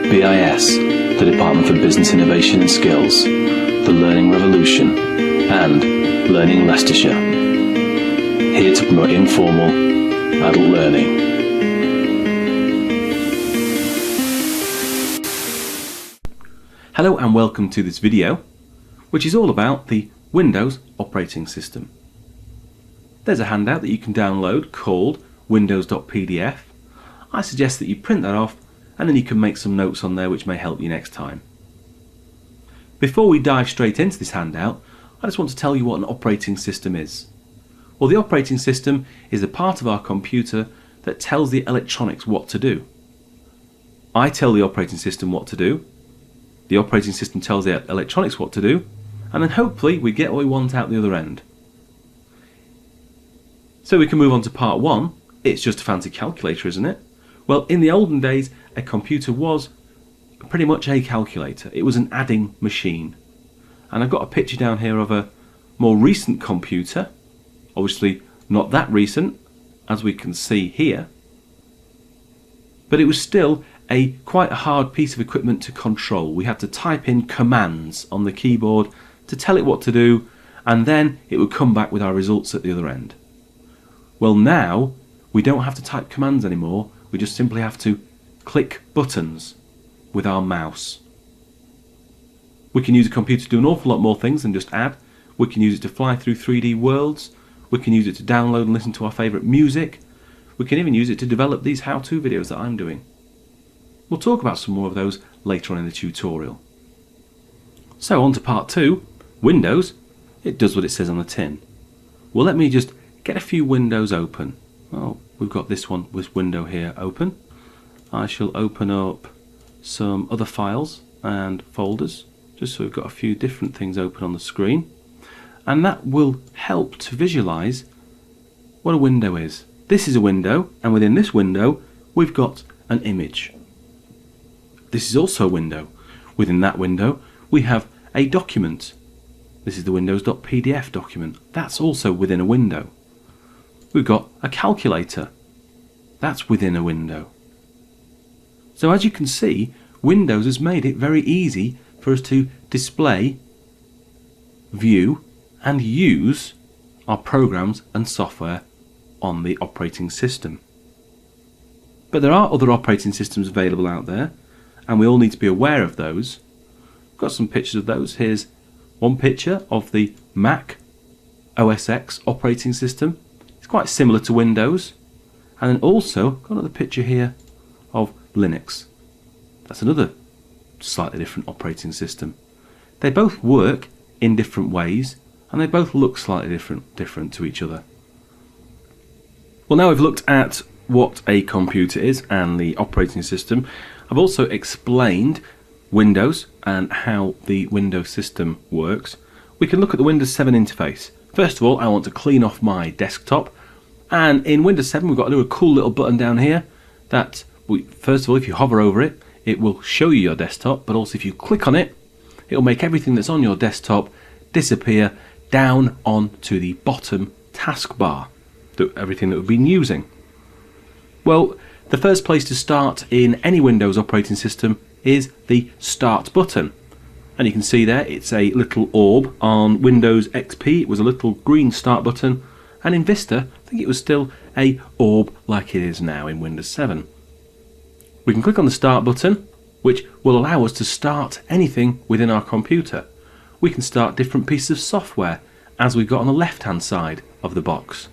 BIS, the Department for Business Innovation and Skills, the Learning Revolution, and Learning Leicestershire. Here to promote informal adult learning. Hello and welcome to this video, which is all about the Windows operating system. There's a handout that you can download called windows.pdf. I suggest that you print that off and then you can make some notes on there which may help you next time. Before we dive straight into this handout, I just want to tell you what an operating system is. Well, the operating system is a part of our computer that tells the electronics what to do. I tell the operating system what to do, the operating system tells the electronics what to do, and then hopefully we get what we want out the other end. So we can move on to part one. It's just a fancy calculator, isn't it? Well, in the olden days, a computer was pretty much a calculator. It was an adding machine. And I've got a picture down here of a more recent computer. Obviously not that recent, as we can see here. But it was still quite a hard piece of equipment to control. We had to type in commands on the keyboard to tell it what to do, and then it would come back with our results at the other end. Well, now we don't have to type commands anymore. We just simply have to click buttons with our mouse. We can use a computer to do an awful lot more things than just add. We can use it to fly through 3D worlds. We can use it to download and listen to our favourite music. We can even use it to develop these how-to videos that I'm doing. We'll talk about some more of those later on in the tutorial. So on to part two. Windows, it does what it says on the tin. Well, let me just get a few windows open. Well, we've got this window here open. I shall open up some other files and folders, just so we've got a few different things open on the screen. And that will help to visualize what a window is. This is a window, and within this window we've got an image. This is also a window. Within that window we have a document. This is the windows.pdf document. That's also within a window. We've got a calculator. That's within a window. So as you can see, Windows has made it very easy for us to display, view and use our programs and software on the operating system. But there are other operating systems available out there, and we all need to be aware of those. I've got some pictures of those. Here's one picture of the Mac OS X operating system. It's quite similar to Windows. And then also got another picture here of Linux. That's another slightly different operating system. They both work in different ways, and they both look slightly different to each other. Well, now we've looked at what a computer is and the operating system. I've also explained Windows and how the Windows system works. We can look at the Windows 7 interface. First of all, I want to clean off my desktop, and in Windows 7 we've got a cool little button down here that first of all, if you hover over it, it will show you your desktop, but also if you click on it, it will make everything that's on your desktop disappear down onto the bottom taskbar, everything that we've been using. Well, the first place to start in any Windows operating system is the Start button. And you can see there it's a little orb. On Windows XP it was a little green Start button, and in Vista I think it was still a orb like it is now in Windows 7. We can click on the Start button, which will allow us to start anything within our computer. We can start different pieces of software, as we've got on the left hand side of the box.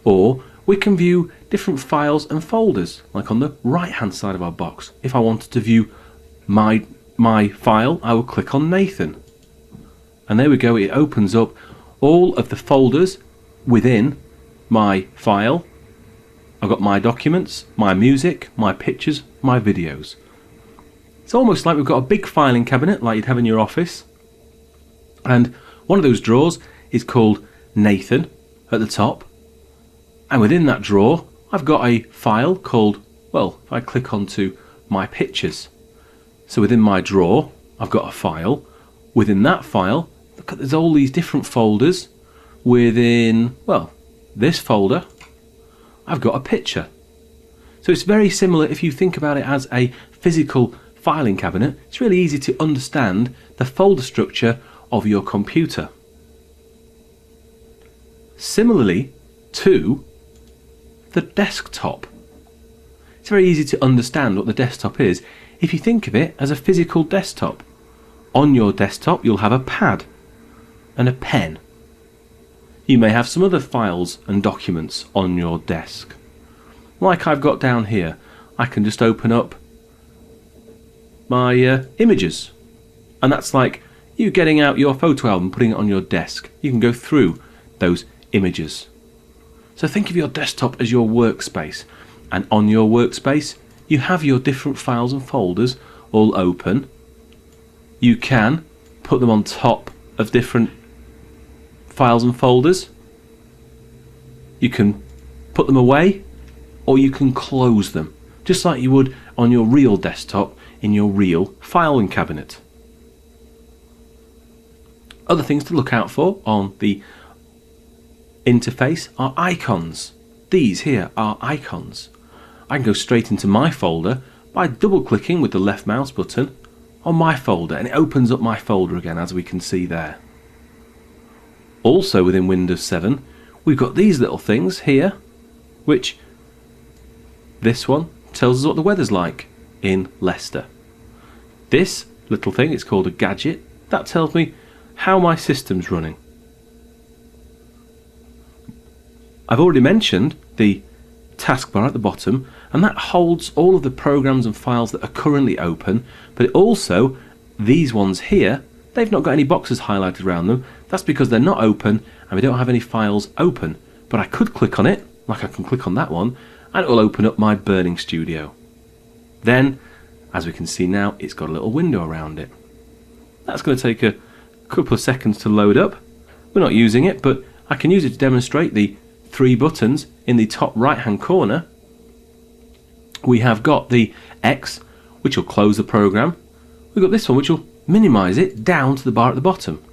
Or we can view different files and folders, like on the right hand side of our box. If I wanted to view my file, I will click on Nathan. And there we go, it opens up all of the folders within my file. I've got my documents, my music, my pictures, my videos. It's almost like we've got a big filing cabinet like you'd have in your office. And one of those drawers is called Nathan at the top. And within that drawer, I've got a file called, well, if I click onto my pictures. So within my drawer, I've got a file. Within that file, look at, there's all these different folders. Within, well, this folder, I've got a picture. So it's very similar if you think about it as a physical filing cabinet, it's really easy to understand the folder structure of your computer. Similarly to the desktop. It's very easy to understand what the desktop is if you think of it as a physical desktop. On your desktop you'll have a pad and a pen. You may have some other files and documents on your desk. Like I've got down here, I can just open up my images, and that's like you getting out your photo album, putting it on your desk. You can go through those images. So think of your desktop as your workspace, and on your workspace you have your different files and folders all open. You can put them on top of different files and folders. You can put them away, or you can close them, just like you would on your real desktop in your real filing cabinet. Other things to look out for on the interface are icons. These here are icons. I can go straight into my folder by double clicking with the left mouse button on my folder, and it opens up my folder again, as we can see there. Also within Windows 7 we've got these little things here, which this one tells us what the weather's like in Leicester. This little thing, it's called a gadget, that tells me how my system's running. I've already mentioned the taskbar at the bottom, and that holds all of the programs and files that are currently open, but also these ones here, they've not got any boxes highlighted around them. That's because they're not open and we don't have any files open. But I could click on it, like I can click on that one, and it will open up my Burning Studio. Then, as we can see now, it's got a little window around it. That's going to take a couple of seconds to load up. We're not using it, but I can use it to demonstrate the 3 buttons in the top right hand corner. We have got the X, which will close the program. We've got this one, which will minimize it down to the bar at the bottom.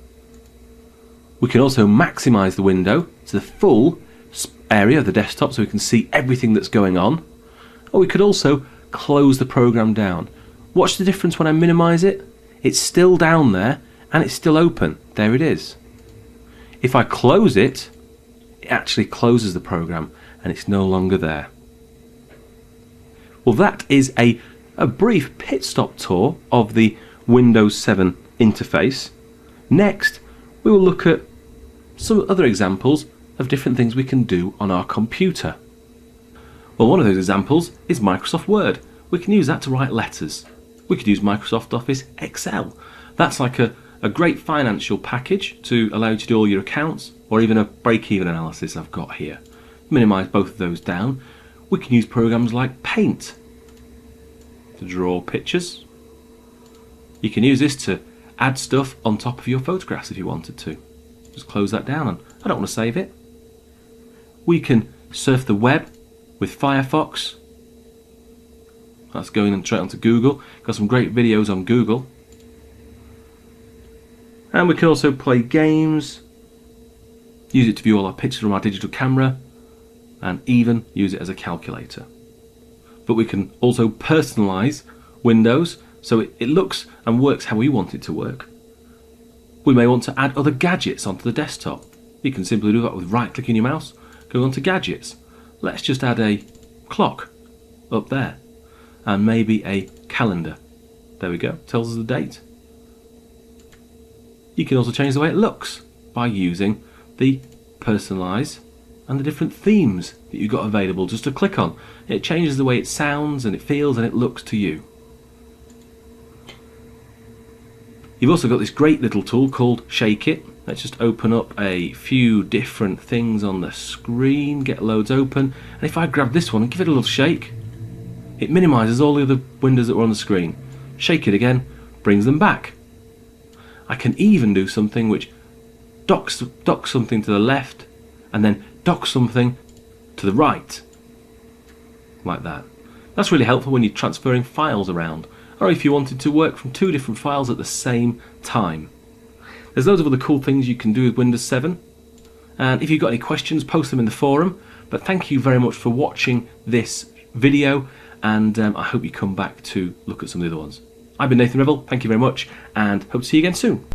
We can also maximize the window to the full area of the desktop so we can see everything that's going on. Or we could also close the program down. Watch the difference when I minimize it. It's still down there and it's still open. There it is. If I close it, it actually closes the program and it's no longer there. Well, that is a brief pit stop tour of the Windows 7 interface. Next, we will look at some other examples of different things we can do on our computer. Well, one of those examples is Microsoft Word. We can use that to write letters. We could use Microsoft Office Excel. That's like a great financial package to allow you to do all your accounts, or even a break-even analysis I've got here. Minimize both of those down. We can use programs like Paint to draw pictures. You can use this to add stuff on top of your photographs if you wanted to. Just close that down, and I don't want to save it. We can surf the web with Firefox. That's going straight onto Google. Got some great videos on Google. And we can also play games, use it to view all our pictures from our digital camera, and even use it as a calculator. But we can also personalize Windows so it looks and works how we want it to work. We may want to add other gadgets onto the desktop. You can simply do that with right-clicking your mouse, go onto Gadgets. Let's just add a clock up there, and maybe a calendar. There we go, tells us the date. You can also change the way it looks by using the personalize and the different themes that you've got available just to click on. It changes the way it sounds and it feels and it looks to you. You've also got this great little tool called Shake It. Let's just open up a few different things on the screen, get loads open, and if I grab this one and give it a little shake, it minimises all the other windows that were on the screen. Shake it again, brings them back. I can even do something which docks something to the left and then docks something to the right, like that. That's really helpful when you're transferring files around, or if you wanted to work from 2 different files at the same time. There's loads of other cool things you can do with Windows 7, and if you've got any questions, post them in the forum. But thank you very much for watching this video, and I hope you come back to look at some of the other ones. I've been Nathan Revell, thank you very much, and hope to see you again soon.